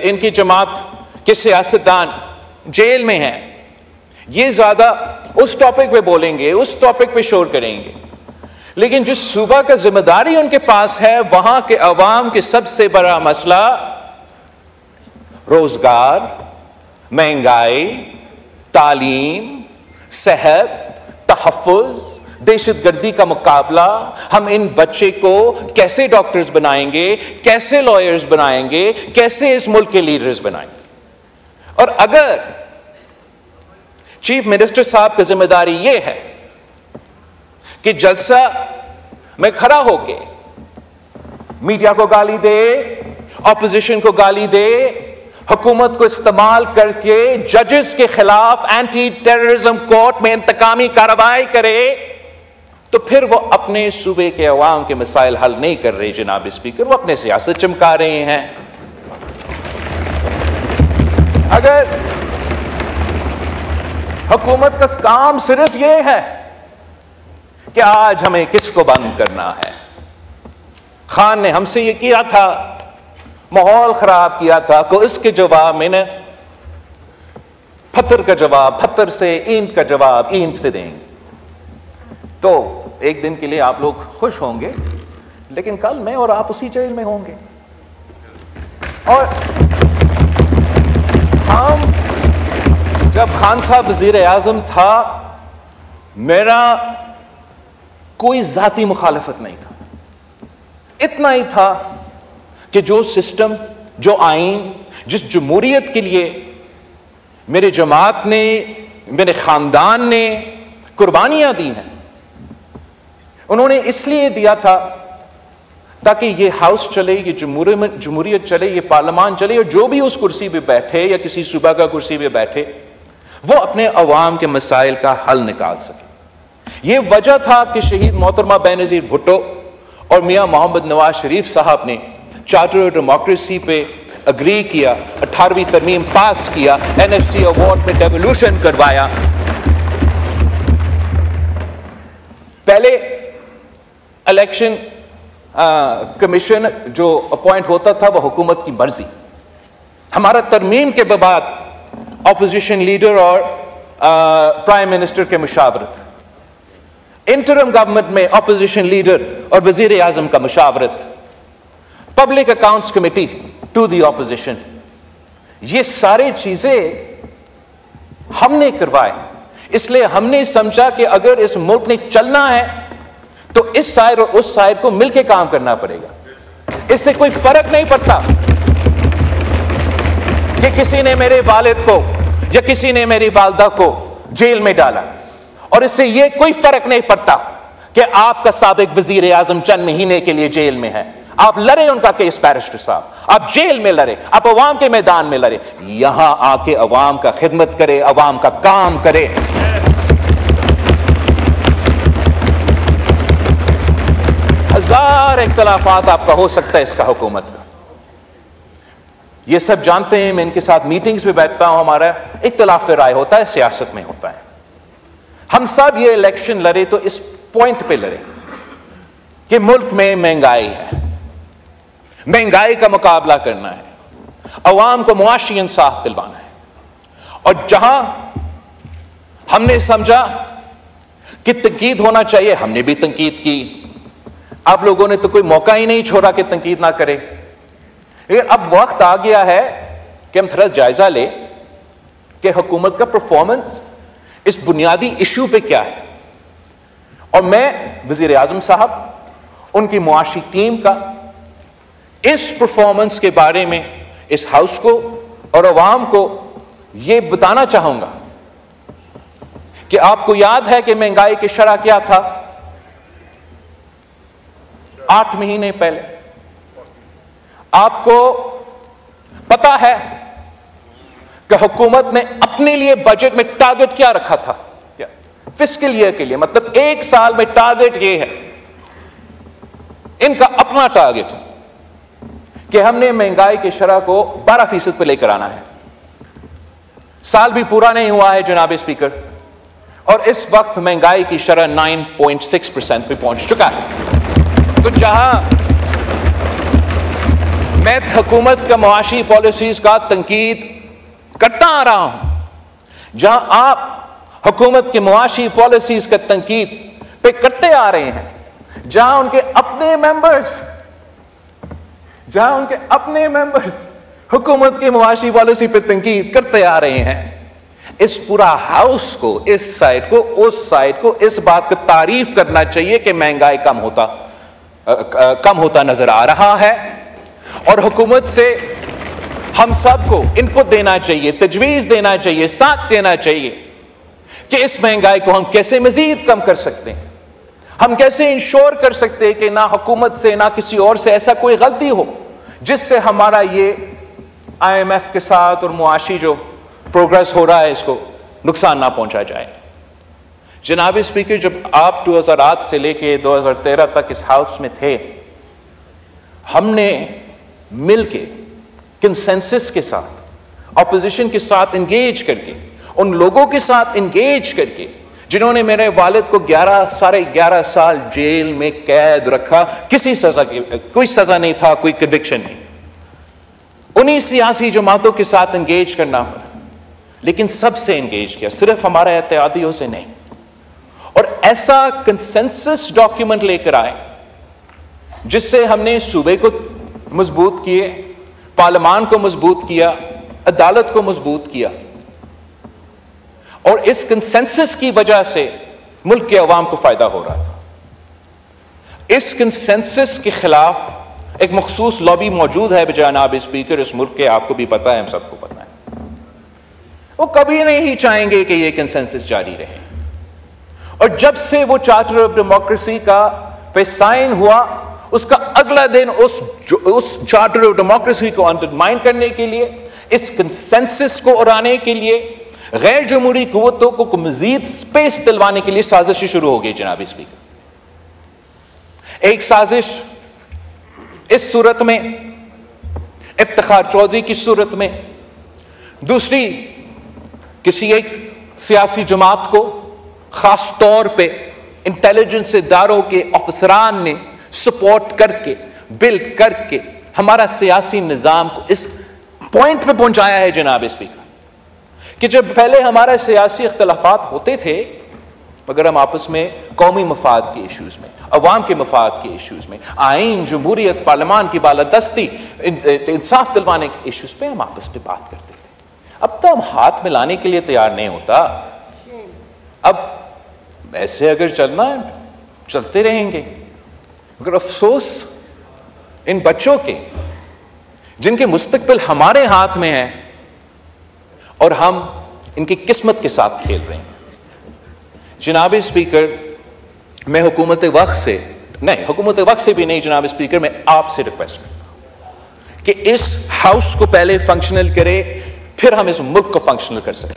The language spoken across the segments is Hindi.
इनकी जमात के सियासतदान जेल में हैं, ये ज्यादा उस टॉपिक पे बोलेंगे, उस टॉपिक पे शोर करेंगे, लेकिन जो सूबा का जिम्मेदारी उनके पास है, वहां के अवाम के सबसे बड़ा मसला रोजगार, महंगाई, तालीम, सेहत, तहफ़्फ़ुज़, दहशतगर्दी का मुकाबला, हम इन बच्चे को कैसे डॉक्टर्स बनाएंगे, कैसे लॉयर्स बनाएंगे, कैसे इस मुल्क के लीडर्स बनाएंगे। और अगर चीफ मिनिस्टर साहब की जिम्मेदारी यह है कि जलसा में खड़ा होके मीडिया को गाली दे, ऑपोजिशन को गाली दे, हुकूमत को इस्तेमाल करके जजेस के खिलाफ एंटी टेररिज्म कोर्ट में इंतकामी कार्रवाई करे, तो फिर वो अपने सूबे के अवाम के मसाइल हल नहीं कर रहे जनाब स्पीकर, वो अपने सियासत चमका रहे हैं। अगर हुकूमत का काम सिर्फ ये है कि आज हमें किसको बंद करना है, खान ने हमसे ये किया था, माहौल खराब किया था, तो इसके जवाब में न पत्थर का जवाब पत्थर से, ईंट का जवाब ईंट से देंगे। तो एक दिन के लिए आप लोग खुश होंगे, लेकिन कल मैं और आप उसी जेल में होंगे। और हम जब खान साहब वजीर आजम था, मेरा कोई जाती मुखालफत नहीं था, इतना ही था कि जो सिस्टम, जो आइन, जिस जमहूरियत के लिए मेरे जमात ने, मेरे खानदान ने कुर्बानियां दी हैं, उन्होंने इसलिए दिया था ताकि ये हाउस चले, ये जमहूरियत चले, ये पार्लियामान चले, और जो भी उस कुर्सी पे बैठे या किसी सूबा का कुर्सी पे बैठे, वो अपने अवाम के मसाइल का हल निकाल सके। ये वजह था कि शहीद मोहतरमा बेनज़ीर भुट्टो और मियां मोहम्मद नवाज शरीफ साहब ने चार्टर ऑफ डेमोक्रेसी पे अग्री किया, 18वीं तरमीम पास किया, NFC अवार्ड में डेवोल्यूशन करवाया। पहले इलेक्शन कमीशन जो अपॉइंट होता था वो हुकूमत की मर्जी। हमारा तरमीम के बाद ऑपोजिशन लीडर और प्राइम मिनिस्टर के मुशावरत, इंटरिम गवर्नमेंट में ऑपोजिशन लीडर और वजीर आजम का मुशावरत, public accounts committee to the opposition, ये सारी चीजें हमने करवाए। इसलिए हमने समझा कि अगर इस मुल्क ने चलना है तो इस साइड और उस साइड को मिलकर काम करना पड़ेगा। इससे कोई फर्क नहीं पड़ता कि किसी ने मेरे वालिद को या किसी ने मेरी वालदा को जेल में डाला, और इससे यह कोई फर्क नहीं पड़ता कि आपका साबिक वजीर आजम चंद महीने के लिए जेल में है। आप लड़े उनका केस बैरिस्टर साहब, आप जेल में लड़े, आप अवाम के मैदान में लड़े, यहां आके अवाम का खिदमत करे, अवाम का काम करे। हजार इख्तलाफात आपका हो सकता है इसका हुकूमत का, ये सब जानते हैं। मैं इनके साथ मीटिंग्स में बैठता हूं, हमारा इख्तलाफ राय होता है, सियासत में होता है। हम सब ये इलेक्शन लड़े तो इस पॉइंट पे लड़े कि मुल्क में महंगाई है, महंगाई का मुकाबला करना है, अवाम को मुआशी इंसाफ दिलवाना है। और जहां हमने समझा कि तंकीद होना चाहिए, हमने भी तंकीद की। आप लोगों ने तो कोई मौका ही नहीं छोड़ा कि तंकीद ना करे। लेकिन अब वक्त आ गया है कि हम थोड़ा जायजा ले कि हुकूमत का परफॉर्मेंस इस बुनियादी इशू पे क्या है। और मैं वजीर आजम साहब, उनकी मुआशी टीम का इस परफॉर्मेंस के बारे में इस हाउस को और अवाम को यह बताना चाहूंगा कि आपको याद है कि महंगाई की शरह क्या था 8 महीने पहले। आपको पता है कि हुकूमत ने अपने लिए बजट में टारगेट क्या रखा था, क्या फिस्कल ईयर के लिए, मतलब एक साल में टारगेट ये है, इनका अपना टारगेट कि हमने महंगाई की शरह को 12% पे लेकर आना है। साल भी पूरा नहीं हुआ है जनाब स्पीकर, और इस वक्त महंगाई की शरह 9.6% पे पहुंच चुका है। तो जहां मैं हुकूमत का मुआशी पॉलिसीज का तंकीद करता आ रहा हूं। जहां आप हुकूमत की मुआशी पॉलिसीज का तंकीद पे करते आ रहे हैं, जहां उनके अपने मेंबर्स हुकूमत की मुआशी पॉलिसी पे तंकीद करते आ रहे हैं, इस पूरा हाउस को, इस साइड को, उस साइड को इस बात की तारीफ करना चाहिए कि महंगाई कम होता नजर आ रहा है, और हुकूमत से हम सबको इनपुट देना चाहिए, तजवीज देना चाहिए, साथ देना चाहिए कि इस महंगाई को हम कैसे मजीद कम कर सकते हैं, हम कैसे इंश्योर कर सकते हैं कि ना हुकूमत से ना किसी और से ऐसा कोई गलती हो जिससे हमारा ये IMF के साथ और मुआशी जो प्रोग्रेस हो रहा है इसको नुकसान ना पहुंचा जाए। जनाब स्पीकर, जब आप 2008 से लेके 2013 तक इस हाउस में थे, हमने मिलके कंसेंसस के साथ, ऑपोजिशन के साथ इंगेज करके, उन लोगों के साथ इंगेज करके जिन्होंने मेरे वालिद को 11 साल जेल में कैद रखा, किसी सजा की कोई सजा नहीं था, कोई कन्विक्शन नहीं, उन्हीं सियासी जमातों के साथ इंगेज करना पड़ा, लेकिन सबसे इंगेज किया, सिर्फ हमारे एहतियातियों से नहीं। और ऐसा कंसेंसस डॉक्यूमेंट लेकर आए जिससे हमने सूबे को मजबूत किए, पार्लियामान को मजबूत किया, अदालत को मजबूत किया, और इस कंसेंसस की वजह से मुल्क के अवाम को फायदा हो रहा था। इस कंसेंसस के खिलाफ एक मखसूस लॉबी मौजूद है जनाब स्पीकर, इस मुल्क के, आपको भी पता है, हम सबको पता है। वो कभी नहीं चाहेंगे कि ये कंसेंसस जारी रहे, और जब से वो चार्टर ऑफ डेमोक्रेसी का पे साइन हुआ, उसका अगला दिन उस चार्टर ऑफ डेमोक्रेसी को अंडरमाइन करने के लिए, इस कंसेंसस को उड़ाने के लिए, गैर जमहूरी कुव्वतों को मजीद स्पेस दिलवाने के लिए साजिशें शुरू हो गई जनाब स्पीकर। एक साजिश इस सूरत में, इफ्तिखार चौधरी की सूरत में, दूसरी किसी एक सियासी जमात को खास तौर पे इंटेलिजेंस इदारों के अफसरान ने सपोर्ट करके, बिल्ड करके हमारा सियासी निजाम को इस पॉइंट पे पहुंचाया है जनाब स्पीकर, कि जब पहले हमारे सियासी इख्तलाफात होते थे, मगर हम आपस में कौमी मफाद के इश्यूज में, अवाम के मफाद के इश्यूज में, आइन, जमहूरियत, पार्लियामान की बालादस्ती, इंसाफ दिलवाने के इश्यूज पे हम आपस में बात करते थे। अब तो हम हाथ मिलाने के लिए तैयार नहीं होता। अब ऐसे अगर चलना है, चलते रहेंगे। मगर अफसोस इन बच्चों के, जिनके मुस्तकबिल हमारे हाथ में है और हम इनकी किस्मत के साथ खेल रहे हैं। जनाब स्पीकर, मैं हुकूमत वक्त से भी नहीं जनाब स्पीकर, मैं आपसे रिक्वेस्ट करता हूं कि इस हाउस को पहले फंक्शनल करे, फिर हम इस मुल्क को फंक्शनल कर सकें।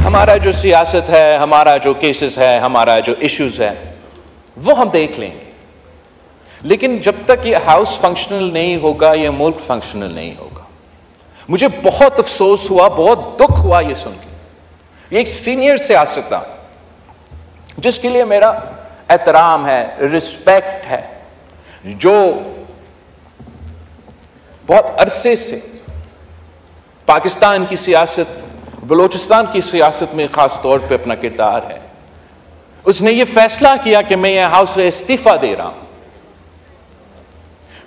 हमारा जो सियासत है, हमारा जो केसेस है, हमारा जो इश्यूज है, वो हम देख लेंगे, लेकिन जब तक ये हाउस फंक्शनल नहीं होगा, ये मुल्क फंक्शनल नहीं होगा। मुझे बहुत अफसोस हुआ, बहुत दुख हुआ ये सुन के। ये एक सीनियर सियासतदान जिसके लिए मेरा एहतराम है, रिस्पेक्ट है, जो बहुत अरसे से पाकिस्तान की सियासत, बलोचिस्तान की सियासत में खास तौर पे अपना किरदार है, उसने ये फैसला किया कि मैं यह हाउस से इस्तीफा दे रहा हूं।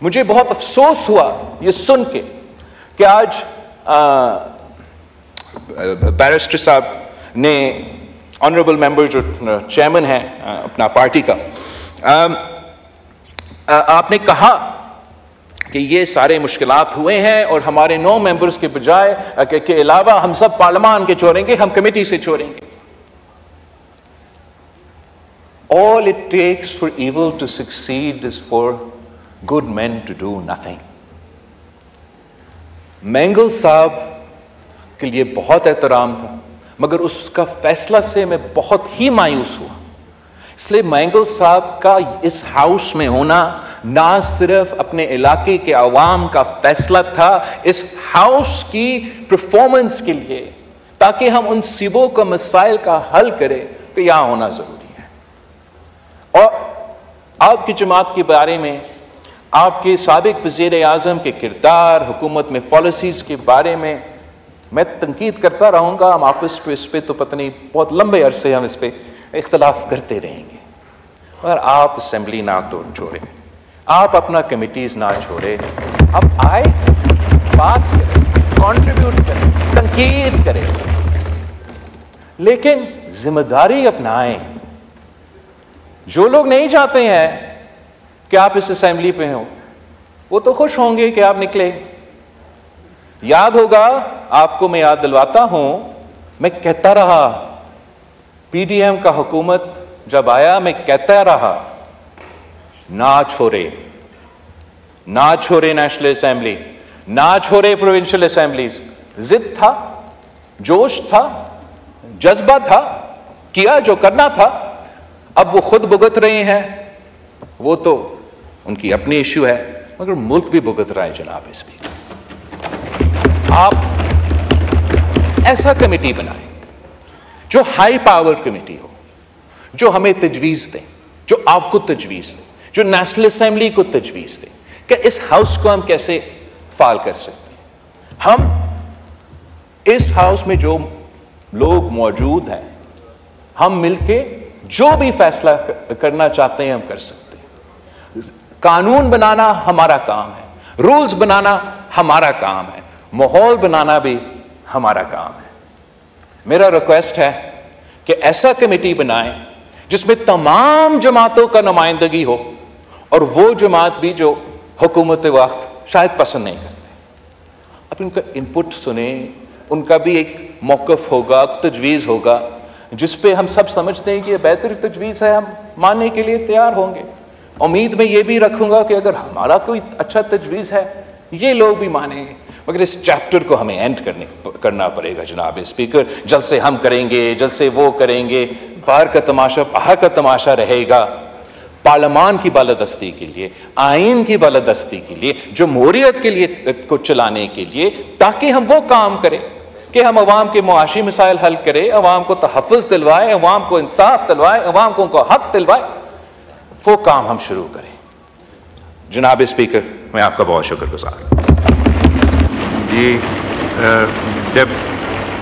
मुझे बहुत अफसोस हुआ ये सुन के कि आज बैरिस्टर साहब ने, ऑनरेबल मेंबर जो चेयरमैन है अपना पार्टी का, आपने कहा कि ये सारे मुश्किलात हुए हैं और हमारे 9 मेंबर्स के बजाय के अलावा हम सब पार्लियामान के छोड़ेंगे, हम कमेटी से छोड़ेंगे। All it takes for evil to succeed is for good men to do nothing. Mangle साहब के लिए बहुत एहतराम था, मगर उसका फैसला से मैं बहुत ही मायूस हुआ। इसलिए मैंगल साहब का इस हाउस में होना ना सिर्फ अपने इलाके के अवाम का फैसला था, इस हाउस की परफॉर्मेंस के लिए, ताकि हम उन सिबों का मसाइल का हल करें, कि यहां होना जरूरी है। और आपकी जमात के बारे में, आपके साबिक वज़ीर आज़म के किरदार, हुकूमत में पॉलिसीज़ के बारे में मैं तनकीद करता रहूँगा। हम आपस पे इस पर तो पता नहीं बहुत लंबे अरसे हम इस पर इख्तलाफ करते रहेंगे, और आप असम्बली ना छोड़ें, आप अपना कमिटीज़ ना छोड़ें, अब आए, बात करें, कंट्रीब्यूट करें, तनकीद करें, लेकिन जिम्मेदारी अपनाएं। जो लोग नहीं चाहते हैं कि आप इस असेंबली पे हो, वो तो खुश होंगे कि आप निकले। याद होगा आपको, मैं याद दिलवाता हूं, मैं कहता रहा पीडीएम का हुकूमत जब आया, मैं कहता रहा ना छोड़े, ना छोड़े नेशनल असेंबली, ना छोड़े प्रोविंशियल असेंबलीज। जिद था, जोश था, जज्बा था, किया जो करना था। अब वो खुद भुगत रहे हैं, वो तो उनकी अपनी इश्यू है, मगर मुल्क भी भुगत रहा है जनाब स्पीकर। आप ऐसा कमेटी बनाएं जो हाई पावर कमेटी हो, जो हमें तजवीज़ दें, जो आपको तजवीज़ दें, जो नेशनल असेंबली को तजवीज़ दें कि इस हाउस को हम कैसे फाल कर सकते हैं। हम इस हाउस में जो लोग मौजूद हैं, हम मिलके जो भी फैसला करना चाहते हैं हम कर सकते हैं। कानून बनाना हमारा काम है, रूल्स बनाना हमारा काम है, माहौल बनाना भी हमारा काम है। मेरा रिक्वेस्ट है कि ऐसा कमेटी बनाएं जिसमें तमाम जमातों का नुमाइंदगी हो, और वो जमात भी जो हुकूमत वक्त शायद पसंद नहीं करते, अब उनका इनपुट सुने, उनका भी एक मौक़िफ़ होगा, तजवीज़ होगा जिस पे हम सब समझते हैं कि ये बेहतर तजवीज़ है, हम मानने के लिए तैयार होंगे। उम्मीद में ये भी रखूंगा कि अगर हमारा कोई अच्छा तजवीज़ है, ये लोग भी मानेंगे। मगर इस चैप्टर को हमें एंड करना पड़ेगा जनाब स्पीकर। जल से हम करेंगे, जल से वो करेंगे, बाहर का तमाशा बाहर का तमाशा रहेगा। पार्लियामान की बालादस्ती के लिए, आइन की बालादस्ती के लिए, जमहूरियत के लिए को चलाने के लिए, ताकि हम वो काम करें कि हम अवाम के मुआशी मसाइल हल करें, अवाम को तहफ़्फ़ुज़ दिलवाएं, अवाम को इंसाफ दिलवाएं, अवाम को उनका हक दिलवाएं, वो काम हम शुरू करें। जनाब स्पीकर, मैं आपका बहुत शुक्रगुजार। जी,